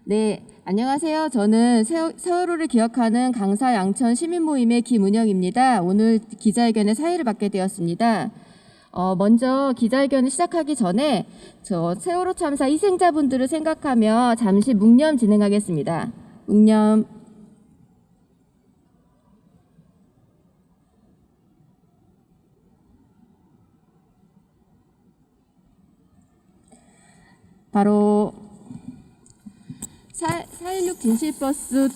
네, 안녕하세요. 저는 세월호를 기억하는 강사 양천 시민모임의 김은영입니다. 오늘 기자회견의 사회를 맡게 되었습니다. 먼저 기자회견을 시작하기 전에 저 세월호 참사 희생자분들을 생각하며 잠시 묵념 진행하겠습니다. 묵념. 바로 416 진실버스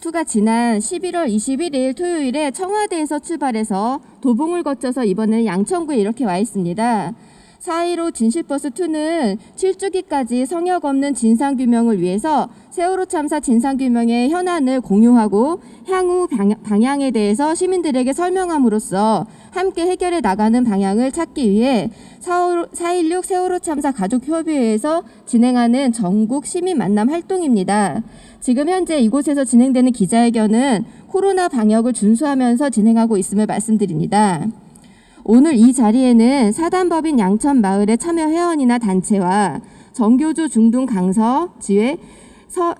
2가 지난 11월 21일 토요일에 청와대에서 출발해서 도봉을 거쳐서 이번에는 양천구에 이렇게 와 있습니다. 415 진실버스 2는 7주기까지 성역 없는 진상규명을 위해서 세월호 참사 진상규명의 현안을 공유하고 향후 방향에 대해서 시민들에게 설명함으로써 함께 해결해 나가는 방향을 찾기 위해 416 세월호 참사 가족협의회에서 진행하는 전국 시민 만남 활동입니다. 지금 현재 이곳에서 진행되는 기자회견은 코로나 방역을 준수하면서 진행하고 있음을 말씀드립니다. 오늘 이 자리에는 사단법인 양천마을의 참여 회원이나 단체와 정교조 중등 강서 지회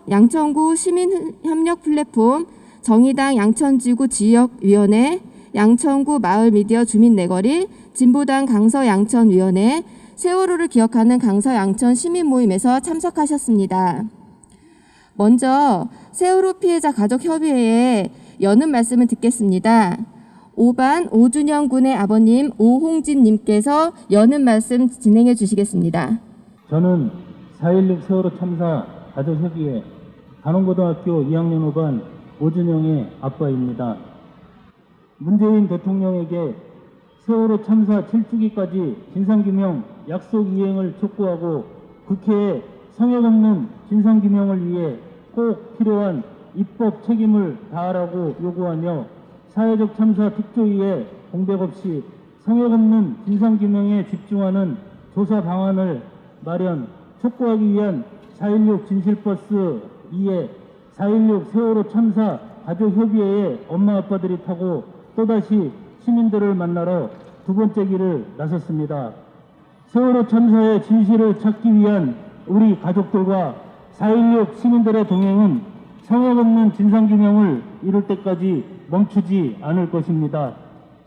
양천구 시민협력 플랫폼 정의당 양천지구 지역위원회 양천구 마을미디어 주민내거리 진보당 강서 양천위원회 세월호를 기억하는 강서 양천 시민모임에서 참석하셨습니다. 먼저 세월호 피해자 가족협의회에 여는 말씀을 듣겠습니다. 5반 오준영 군의 아버님 오홍진 님께서 여는 말씀 진행해 주시겠습니다. 저는 4.16 세월호 참사 가족협의회 단원고등학교 2학년 5반 오준영의 아빠입니다. 문재인 대통령에게 세월호 참사 7주기까지 진상규명 약속 이행을 촉구하고 국회에 성역 없는 진상규명을 위해 꼭 필요한 입법 책임을 다하라고 요구하며 사회적 참사 특조위에 공백 없이 성역 없는 진상규명에 집중하는 조사 방안을 마련, 촉구하기 위한 4.16 진실버스 2에 4.16 세월호 참사 가족협의회의 엄마 아빠들이 타고 또다시 시민들을 만나러 두 번째 길을 나섰습니다. 세월호 참사의 진실을 찾기 위한 우리 가족들과 4.16 시민들의 동행은 성역 없는 진상규명을 이룰 때까지 멈추지 않을 것입니다.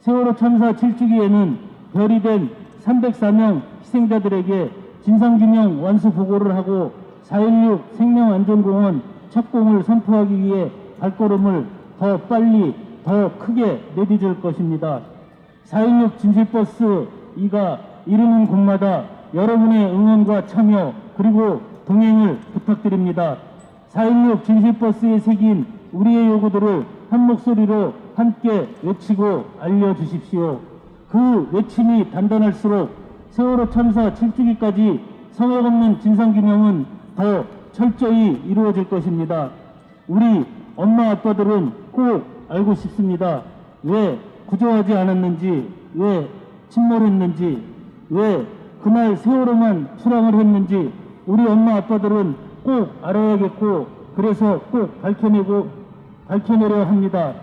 세월호 참사 7주기에는 별이 된 304명 희생자들에게 진상규명 완수 보고를 하고 4.16 생명안전공원 착공을 선포하기 위해 발걸음을 더 빨리 더 크게 내디딜 것입니다. 4.16 진실버스 2가 이르는 곳마다 여러분의 응원과 참여 그리고 동행을 부탁드립니다. 4.16 진실버스에 새긴 우리의 요구들을 한 목소리로 함께 외치고 알려주십시오. 그 외침이 단단할수록 세월호 참사 7주기까지 성역 없는 진상규명은 더 철저히 이루어질 것입니다. 우리 엄마 아빠들은 꼭 알고 싶습니다. 왜 구조하지 않았는지, 왜 침몰했는지, 왜 그날 세월호만 출항을 했는지 우리 엄마 아빠들은 꼭 알아야겠고 그래서 꼭 밝혀내려 합니다.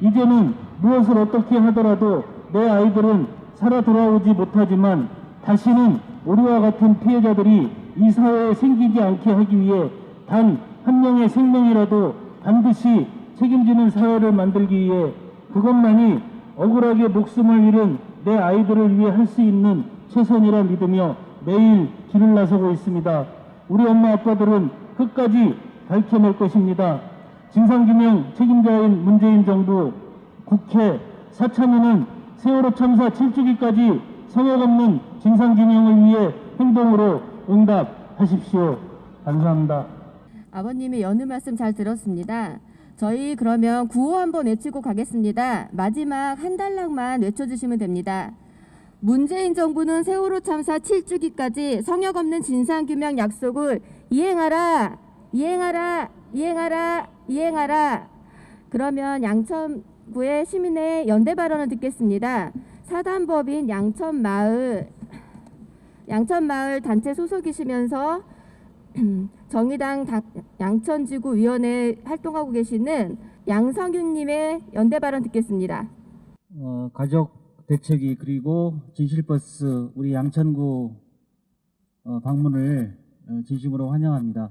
이제는 무엇을 어떻게 하더라도 내 아이들은 살아 돌아오지 못하지만 다시는 우리와 같은 피해자들이 이 사회에 생기지 않게 하기 위해 단 한 명의 생명이라도 반드시 책임지는 사회를 만들기 위해 그것만이 억울하게 목숨을 잃은 내 아이들을 위해 할 수 있는 최선이라 믿으며 매일 길을 나서고 있습니다. 우리 엄마 아빠들은 끝까지 밝혀낼 것입니다. 진상규명 책임자인 문재인 정부, 국회, 사참위는 세월호 참사 7주기까지 성역 없는 진상규명을 위해 행동으로 응답하십시오. 감사합니다. 아버님의 여는 말씀 잘 들었습니다. 저희 그러면 구호 한번 외치고 가겠습니다. 마지막 한 단락만 외쳐주시면 됩니다. 문재인 정부는 세월호 참사 7주기까지 성역 없는 진상규명 약속을 이행하라, 이행하라, 이행하라, 이행하라. 그러면 양천구의 시민의 연대 발언을 듣겠습니다. 사단법인 양천마을 단체 소속이시면서 정의당 양천지구 위원회 활동하고 계시는 양성윤님의 연대 발언 듣겠습니다. 가족 대책위 그리고 진실버스 우리 양천구 방문을 진심으로 환영합니다.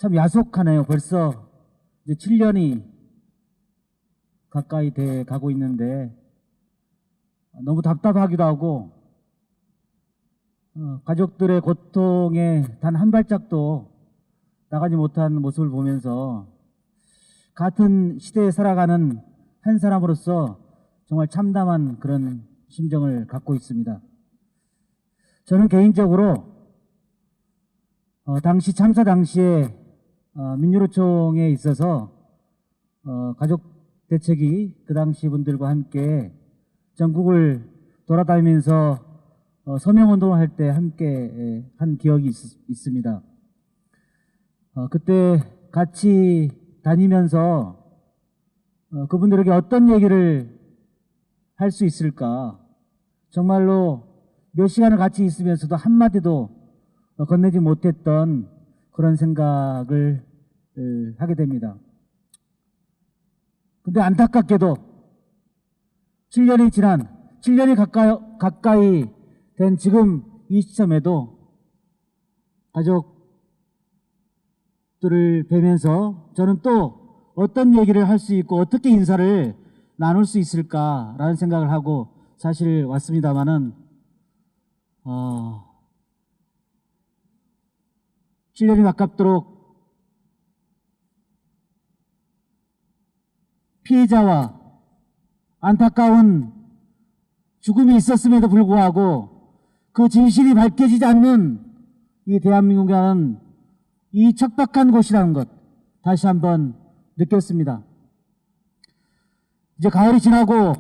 참 야속하네요. 벌써 이제 7년이 가까이 돼 가고 있는데 너무 답답하기도 하고 가족들의 고통에 단 한 발짝도 나가지 못한 모습을 보면서 같은 시대에 살아가는 한 사람으로서 정말 참담한 그런 심정을 갖고 있습니다. 저는 개인적으로 당시 참사 당시에 민주노총에 있어서 가족 대책위 그 당시 분들과 함께 전국을 돌아다니면서 서명운동을 할 때 함께 한 기억이 있습니다. 그때 같이 다니면서 그분들에게 어떤 얘기를 할 수 있을까, 정말로 몇 시간을 같이 있으면서도 한마디도 건네지 못했던 그런 생각을 하게 됩니다. 근데 안타깝게도 7년이 가까이 된 지금 이 시점에도 가족들을 뵈면서 저는 또 어떤 얘기를 할 수 있고 어떻게 인사를 나눌 수 있을까라는 생각을 하고 사실 왔습니다마는 7년이 가깝도록 피해자와 안타까운 죽음이 있었음에도 불구하고 그 진실이 밝혀지지 않는 이 대한민국이라는 이 척박한 곳이라는 것 다시 한번 느꼈습니다. 이제 가을이 지나고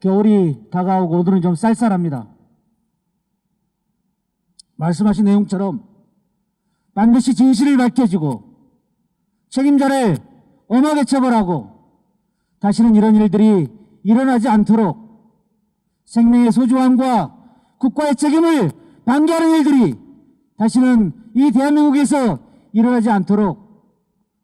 겨울이 다가오고 오늘은 좀 쌀쌀합니다. 말씀하신 내용처럼 반드시 진실을 밝혀지고 책임자를 엄하게 처벌하고 다시는 이런 일들이 일어나지 않도록 생명의 소중함과 국가의 책임을 방기하는 일들이 다시는 이 대한민국에서 일어나지 않도록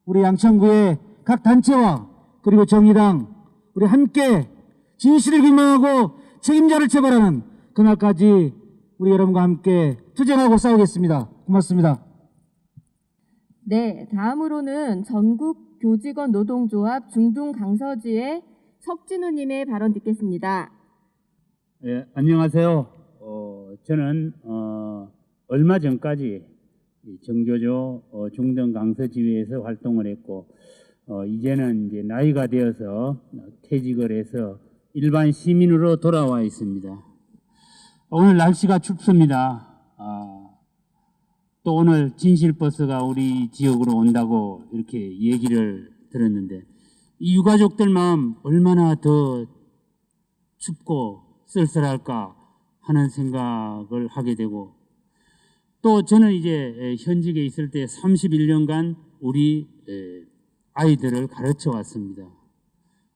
우리 양천구의 각 단체와 그리고 정의당 우리 함께 진실을 규명하고 책임자를 처벌하는 그날까지 우리 여러분과 함께 투쟁하고 싸우겠습니다. 고맙습니다. 네, 다음으로는 전국 교직원 노동조합 중동 강서지의 석진우님의 발언 듣겠습니다. 예, 안녕하세요. 저는 얼마 전까지 정교조 중동 강서지회에서 활동을 했고 이제는 이제 나이가 되어서 퇴직을 해서 일반 시민으로 돌아와 있습니다. 오늘 날씨가 춥습니다. 또 오늘 진실버스가 우리 지역으로 온다고 이렇게 얘기를 들었는데 이 유가족들 마음 얼마나 더 춥고 쓸쓸할까 하는 생각을 하게 되고 또 저는 이제 현직에 있을 때 31년간 우리 아이들을 가르쳐 왔습니다.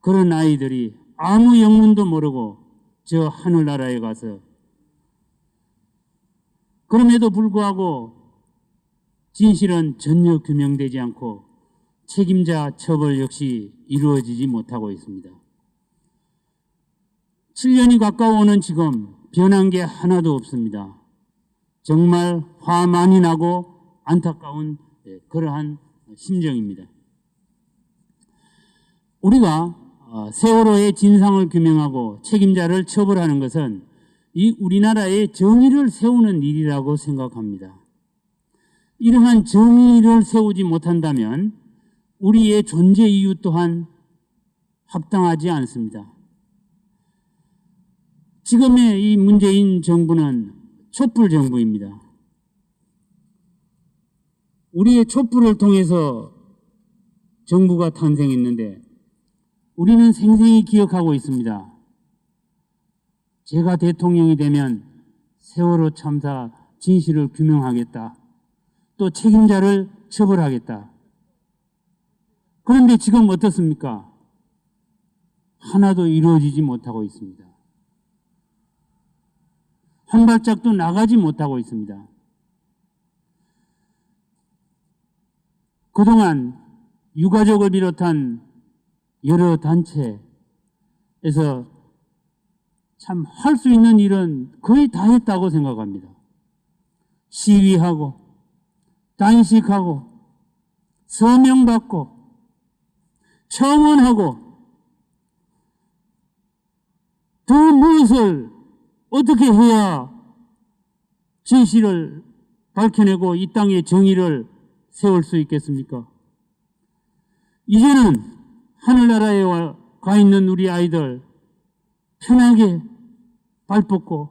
그런 아이들이 아무 영문도 모르고 저 하늘나라에 가서 그럼에도 불구하고 진실은 전혀 규명되지 않고 책임자 처벌 역시 이루어지지 못하고 있습니다. 7년이 가까워오는 지금 변한 게 하나도 없습니다. 정말 화 많이 나고 안타까운 그러한 심정입니다. 우리가 세월호의 진상을 규명하고 책임자를 처벌하는 것은 이 우리나라의 정의를 세우는 일이라고 생각합니다. 이러한 정의를 세우지 못한다면 우리의 존재 이유 또한 합당하지 않습니다. 지금의 이 문재인 정부는 촛불 정부입니다. 우리의 촛불을 통해서 정부가 탄생했는데 우리는 생생히 기억하고 있습니다. 제가 대통령이 되면 세월호 참사 진실을 규명하겠다. 또 책임자를 처벌하겠다. 그런데 지금 어떻습니까? 하나도 이루어지지 못하고 있습니다. 한 발짝도 나가지 못하고 있습니다. 그동안 유가족을 비롯한 여러 단체에서 참 할 수 있는 일은 거의 다 했다고 생각합니다. 시위하고 단식하고 서명받고 청원하고 더 무엇을 어떻게 해야 진실을 밝혀내고 이 땅의 정의를 세울 수 있겠습니까? 이제는 하늘나라에 가 있는 우리 아이들 편하게 발 뻗고,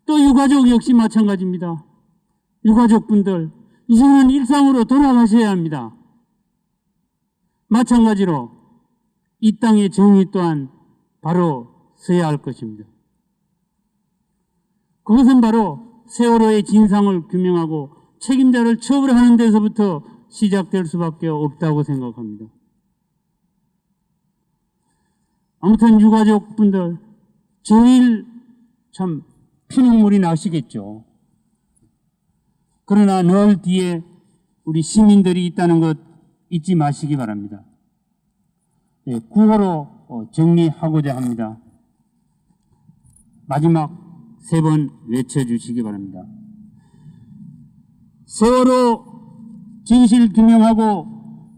또 유가족 역시 마찬가지입니다. 유가족분들 이제는 일상으로 돌아가셔야 합니다. 마찬가지로 이 땅의 정의 또한 바로 서야 할 것입니다. 그것은 바로 세월호의 진상을 규명하고 책임자를 처벌하는 데서부터 시작될 수밖에 없다고 생각합니다. 아무튼 유가족분들 제일 참 피눈물이 나시겠죠. 그러나 늘 뒤에 우리 시민들이 있다는 것 잊지 마시기 바랍니다. 네, 구호로 정리하고자 합니다. 마지막 3번 외쳐주시기 바랍니다. 세월호 진실 규명하고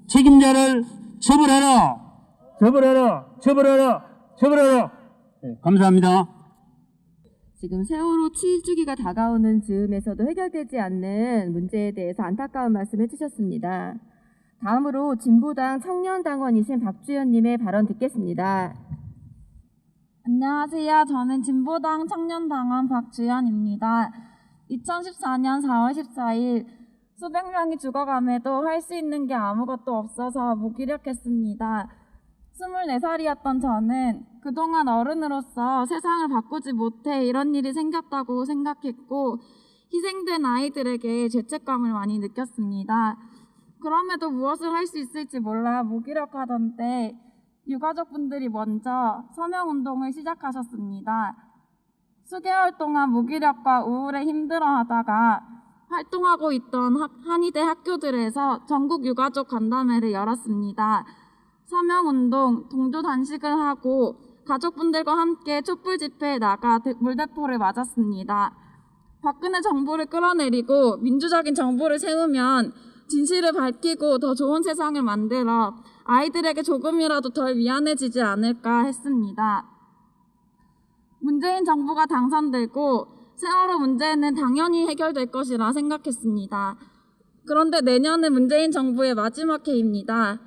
책임자를 처벌하라! 처벌하라! 처벌하라! 처벌하라! 네, 감사합니다. 지금 세월호 7주기가 다가오는 즈음에서도 해결되지 않는 문제에 대해서 안타까운 말씀 해주셨습니다. 다음으로 진보당 청년당원이신 박주연님의 발언 듣겠습니다. 안녕하세요. 저는 진보당 청년당원 박주연입니다. 2014년 4월 14일 수백 명이 죽어감에도 할 수 있는 게 아무것도 없어서 무기력했습니다. 24살이었던 저는 그동안 어른으로서 세상을 바꾸지 못해 이런 일이 생겼다고 생각했고 희생된 아이들에게 죄책감을 많이 느꼈습니다. 그럼에도 무엇을 할 수 있을지 몰라 무기력하던 때 유가족분들이 먼저 서명운동을 시작하셨습니다. 수개월 동안 무기력과 우울에 힘들어하다가 활동하고 있던 한의대 학교들에서 전국 유가족 간담회를 열었습니다. 서명운동, 동조 단식을 하고 가족분들과 함께 촛불 집회에 나가 물대포를 맞았습니다. 박근혜 정부를 끌어내리고 민주적인 정부를 세우면 진실을 밝히고 더 좋은 세상을 만들어 아이들에게 조금이라도 덜 미안해지지 않을까 했습니다. 문재인 정부가 당선되고 세월호 문제는 당연히 해결될 것이라 생각했습니다. 그런데 내년은 문재인 정부의 마지막 해입니다.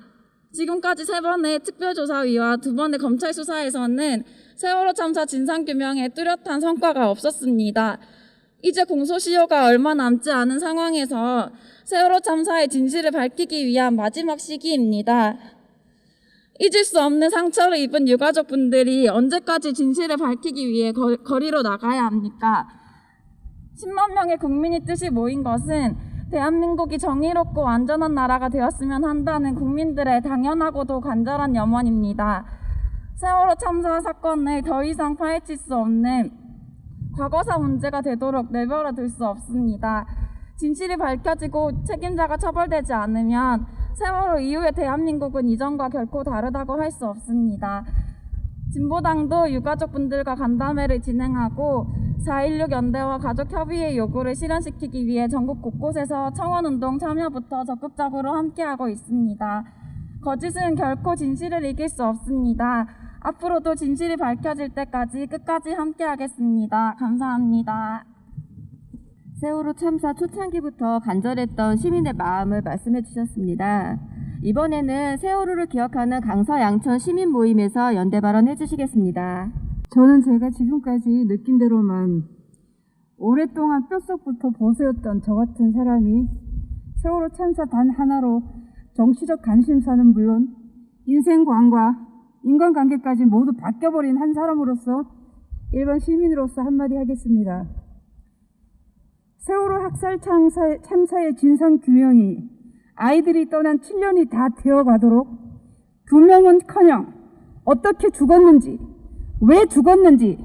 지금까지 3번의 특별조사위와 2번의 검찰 수사에서는 세월호 참사 진상규명에 뚜렷한 성과가 없었습니다. 이제 공소시효가 얼마 남지 않은 상황에서 세월호 참사의 진실을 밝히기 위한 마지막 시기입니다. 잊을 수 없는 상처를 입은 유가족분들이 언제까지 진실을 밝히기 위해 거리로 나가야 합니까? 10만 명의 국민의 뜻이 모인 것은 대한민국이 정의롭고 안전한 나라가 되었으면 한다는 국민들의 당연하고도 간절한 염원입니다. 세월호 참사 사건을 더 이상 파헤칠 수 없는 과거사 문제가 되도록 내버려 둘 수 없습니다. 진실이 밝혀지고 책임자가 처벌되지 않으면 세월호 이후의 대한민국은 이전과 결코 다르다고 할 수 없습니다. 진보당도 유가족분들과 간담회를 진행하고 4.16 연대와 가족협의회 요구를 실현시키기 위해 전국 곳곳에서 청원운동 참여부터 적극적으로 함께하고 있습니다. 거짓은 결코 진실을 이길 수 없습니다. 앞으로도 진실이 밝혀질 때까지 끝까지 함께하겠습니다. 감사합니다. 세월호 참사 초창기부터 간절했던 시민의 마음을 말씀해 주셨습니다. 이번에는 세월호를 기억하는 강서 양천 시민 모임에서 연대 발언해 주시겠습니다. 저는 제가 지금까지 느낀 대로만 오랫동안 뼛속부터 보수였던 저 같은 사람이 세월호 참사 단 하나로 정치적 관심사는 물론 인생관과 인간관계까지 모두 바뀌어버린 한 사람으로서 일반 시민으로서 한마디 하겠습니다. 세월호 학살 참사의 진상규명이 아이들이 떠난 7년이 다 되어가도록 규명은커녕 어떻게 죽었는지 왜 죽었는지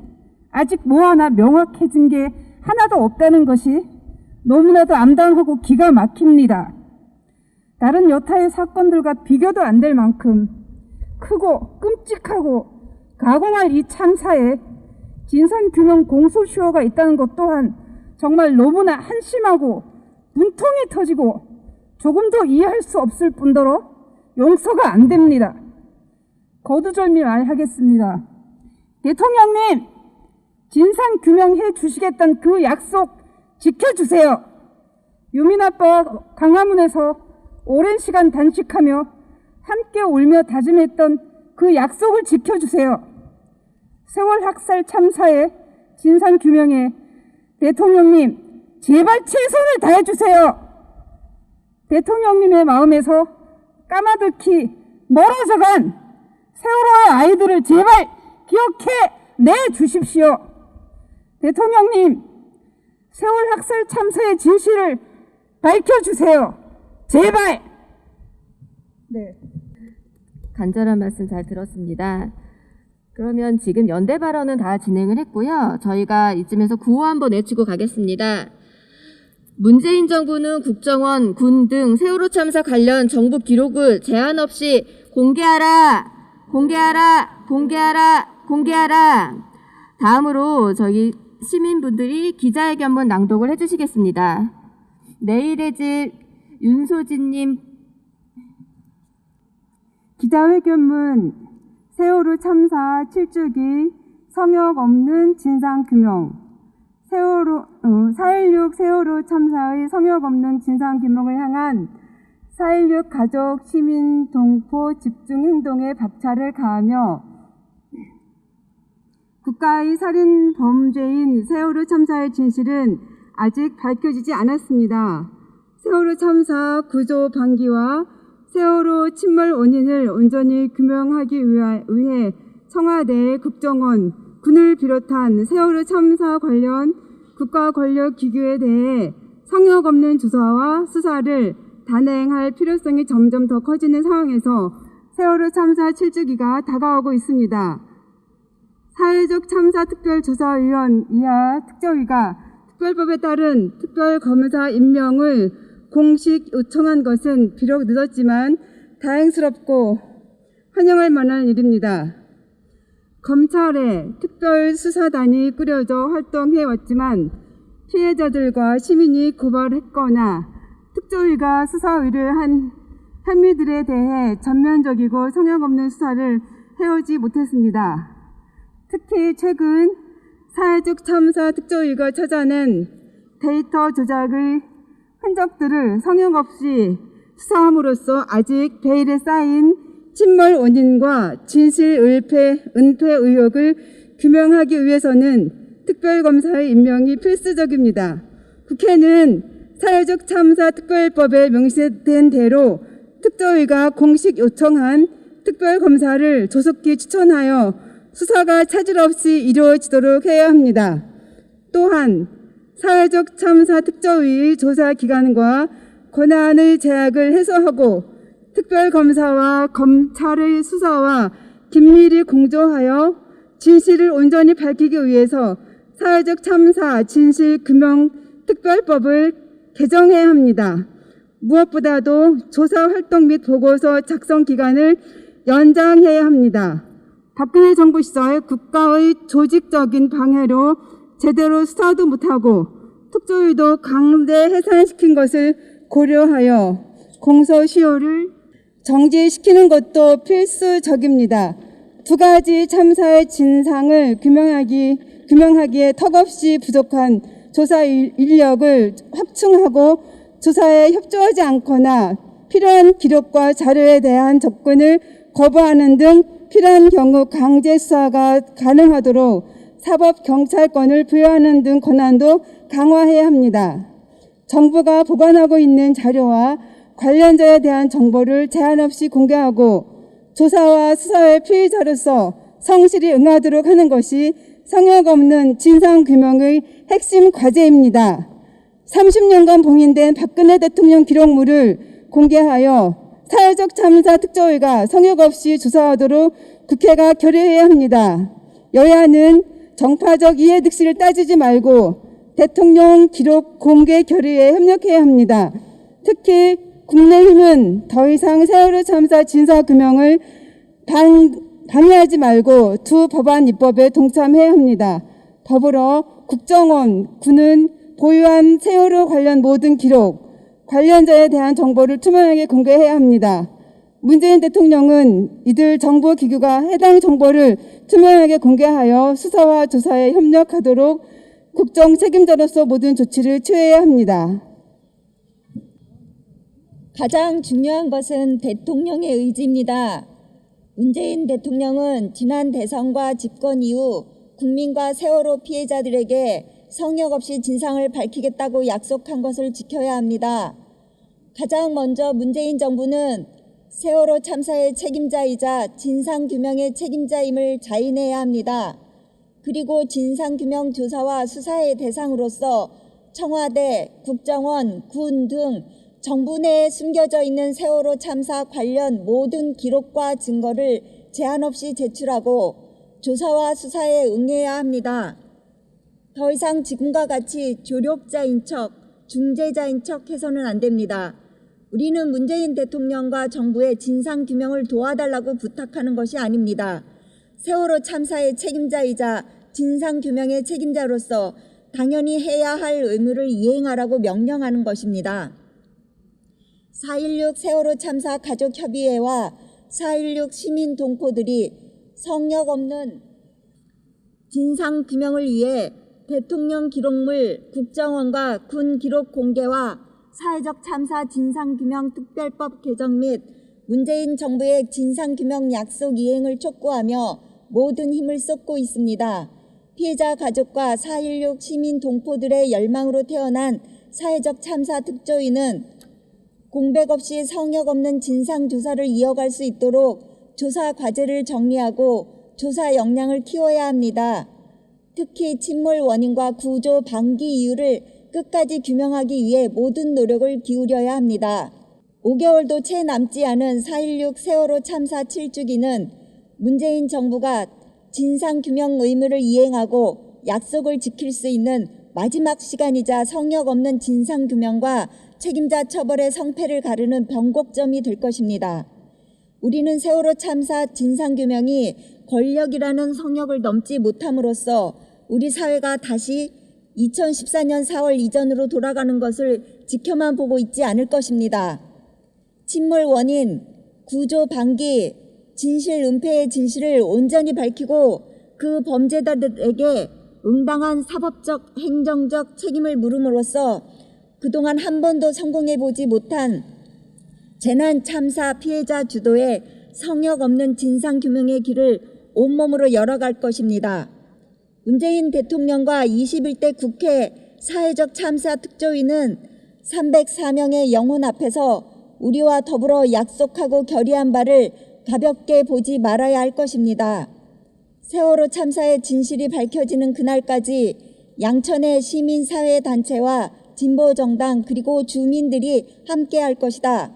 아직 뭐 하나 명확해진 게 하나도 없다는 것이 너무나도 암담하고 기가 막힙니다. 다른 여타의 사건들과 비교도 안 될 만큼 크고 끔찍하고 가공할 이 참사에 진상규명 공소시효가 있다는 것 또한 정말 너무나 한심하고 분통이 터지고 조금도 이해할 수 없을 뿐더러 용서가 안 됩니다. 거두절미 말하겠습니다. 대통령님, 진상 규명해 주시겠다는 그 약속 지켜주세요. 유민 아빠와 광화문에서 오랜 시간 단식하며 함께 울며 다짐했던 그 약속을 지켜주세요. 세월 학살 참사의 진상 규명에 대통령님 제발 최선을 다해주세요. 대통령님의 마음에서 까마득히 멀어져간 세월호의 아이들을 제발 기억해 내주십시오. 대통령님, 세월 학살 참사의 진실을 밝혀주세요. 제발. 네. 간절한 말씀 잘 들었습니다. 그러면 지금 연대 발언은 다 진행을 했고요. 저희가 이쯤에서 구호 한번 외치고 가겠습니다. 문재인 정부는 국정원, 군 등 세월호 참사 관련 정부 기록을 제한 없이 공개하라, 공개하라, 공개하라, 공개하라. 다음으로 저희 시민분들이 기자회견문 낭독을 해주시겠습니다. 내일의 집 윤소진님. 기자회견문 세월호 참사 7주기 성역 없는 진상규명 4.16 세월호 참사의 성역 없는 진상규명을 향한 4.16 가족 시민 동포 집중행동에 박차를 가하며 국가의 살인 범죄인 세월호 참사의 진실은 아직 밝혀지지 않았습니다. 세월호 참사 구조 방기와 세월호 침몰 원인을 온전히 규명하기 위해 청와대, 국정원, 군을 비롯한 세월호 참사 관련 국가 권력 기구에 대해 성역 없는 조사와 수사를 단행할 필요성이 점점 더 커지는 상황에서 세월호 참사 7주기가 다가오고 있습니다. 사회적 참사 특별조사위원 이하 특조위가 특별법에 따른 특별검사 임명을 공식 요청한 것은 비록 늦었지만 다행스럽고 환영할 만한 일입니다. 검찰의 특별수사단이 꾸려져 활동해왔지만 피해자들과 시민이 고발했거나 특조위가 수사 의뢰한 혐의들에 대해 전면적이고 성역 없는 수사를 해오지 못했습니다. 특히 최근 사회적 참사 특조위가 찾아낸 데이터 조작의 흔적들을 성역 없이 수사함으로써 아직 베일에 쌓인 침몰 원인과 진실 은폐 의혹을 규명하기 위해서는 특별검사의 임명이 필수적입니다. 국회는 사회적 참사 특별법에 명시된 대로 특조위가 공식 요청한 특별검사를 조속히 추천하여 수사가 차질 없이 이루어지도록 해야 합니다. 또한 사회적 참사 특조위의 조사 기간과 권한의 제약을 해소하고 특별검사와 검찰의 수사와 긴밀히 공조하여 진실을 온전히 밝히기 위해서 사회적 참사 진실규명 특별법을 개정해야 합니다. 무엇보다도 조사 활동 및 보고서 작성 기간을 연장해야 합니다. 박근혜 정부 시절 국가의 조직적인 방해로 제대로 수사도 못하고 특조위도 강제 해산시킨 것을 고려하여 공소시효를 정지시키는 것도 필수적입니다. 두 가지 참사의 진상을 규명하기에 턱없이 부족한 조사 인력을 확충하고 조사에 협조하지 않거나 필요한 기록과 자료에 대한 접근을 거부하는 등 필요한 경우 강제 수사가 가능하도록 사법경찰권을 부여하는 등 권한도 강화해야 합니다. 정부가 보관하고 있는 자료와 관련자에 대한 정보를 제한 없이 공개하고 조사와 수사의 피의자로서 성실히 응하도록 하는 것이 성역 없는 진상규명의 핵심 과제입니다. 30년간 봉인된 박근혜 대통령 기록물을 공개하여 사회적 참사 특조위가 성역 없이 조사하도록 국회가 결의해야 합니다. 여야는 정파적 이해득실을 따지지 말고 대통령 기록 공개 결의에 협력해야 합니다. 특히 국민의힘은 더 이상 세월호 참사 진상규명을 방해하지 말고 두 법안 입법에 동참해야 합니다. 더불어 국정원, 군은 보유한 세월호 관련 모든 기록, 관련자에 대한 정보를 투명하게 공개해야 합니다. 문재인 대통령은 이들 정보기구가 해당 정보를 투명하게 공개하여 수사와 조사에 협력하도록 국정 책임자로서 모든 조치를 취해야 합니다. 가장 중요한 것은 대통령의 의지입니다. 문재인 대통령은 지난 대선과 집권 이후 국민과 세월호 피해자들에게 성역 없이 진상을 밝히겠다고 약속한 것을 지켜야 합니다. 가장 먼저 문재인 정부는 세월호 참사의 책임자이자 진상규명의 책임자임을 자인해야 합니다. 그리고 진상규명 조사와 수사의 대상으로서 청와대, 국정원, 군 등 정부 내에 숨겨져 있는 세월호 참사 관련 모든 기록과 증거를 제한 없이 제출하고 조사와 수사에 응해야 합니다. 더 이상 지금과 같이 조력자인 척, 중재자인 척 해서는 안 됩니다. 우리는 문재인 대통령과 정부의 진상규명을 도와달라고 부탁하는 것이 아닙니다. 세월호 참사의 책임자이자 진상규명의 책임자로서 당연히 해야 할 의무를 이행하라고 명령하는 것입니다. 4.16 세월호 참사 가족협의회와 4.16 시민 동포들이 성역 없는 진상규명을 위해 대통령 기록물 국정원과 군 기록 공개와 사회적 참사 진상규명 특별법 개정 및 문재인 정부의 진상규명 약속 이행을 촉구하며 모든 힘을 쏟고 있습니다. 피해자 가족과 4.16 시민 동포들의 열망으로 태어난 사회적 참사 특조위는 공백 없이 성역 없는 진상조사를 이어갈 수 있도록 조사 과제를 정리하고 조사 역량을 키워야 합니다. 특히 침몰 원인과 구조 방기 이유를 끝까지 규명하기 위해 모든 노력을 기울여야 합니다. 5개월도 채 남지 않은 4.16 세월호 참사 7주기는 문재인 정부가 진상규명 의무를 이행하고 약속을 지킬 수 있는 마지막 시간이자 성역 없는 진상규명과 책임자 처벌의 성패를 가르는 변곡점이 될 것입니다. 우리는 세월호 참사 진상규명이 권력이라는 성역을 넘지 못함으로써 우리 사회가 다시 2014년 4월 이전으로 돌아가는 것을 지켜만 보고 있지 않을 것입니다. 침몰 원인, 구조 방기, 진실 은폐의 진실을 온전히 밝히고 그 범죄자들에게 응당한 사법적, 행정적 책임을 물음으로써 그동안 한 번도 성공해보지 못한 재난 참사 피해자 주도의 성역 없는 진상규명의 길을 온몸으로 열어갈 것입니다. 문재인 대통령과 21대 국회 사회적 참사 특조위는 304명의 영혼 앞에서 우리와 더불어 약속하고 결의한 바를 가볍게 보지 말아야 할 것입니다. 세월호 참사의 진실이 밝혀지는 그날까지 양천의 시민사회단체와 진보정당 그리고 주민들이 함께할 것이다.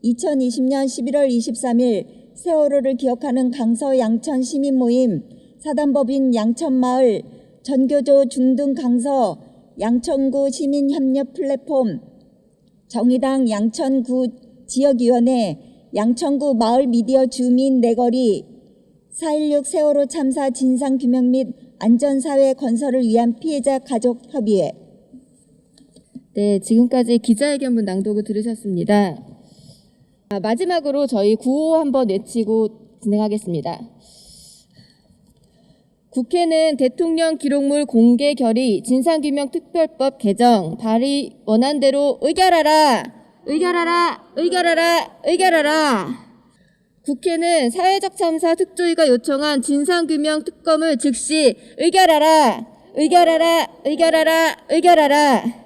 2020년 11월 23일 세월호를 기억하는 강서 양천 시민모임, 사단법인 양천마을, 전교조 중등 강서, 양천구 시민협력 플랫폼, 정의당 양천구 지역위원회, 양천구 마을미디어 주민 내거리, 4.16 세월호 참사 진상규명 및 안전사회 건설을 위한 피해자 가족협의회. 네, 지금까지 기자회견문 낭독을 들으셨습니다. 마지막으로 저희 구호 한번 외치고 진행하겠습니다. 국회는 대통령 기록물 공개 결의 진상규명 특별법 개정 발의 원안대로 의결하라! 의결하라! 의결하라! 의결하라! 국회는 사회적 참사 특조위가 요청한 진상규명 특검을 즉시 의결하라! 의결하라! 의결하라! 의결하라!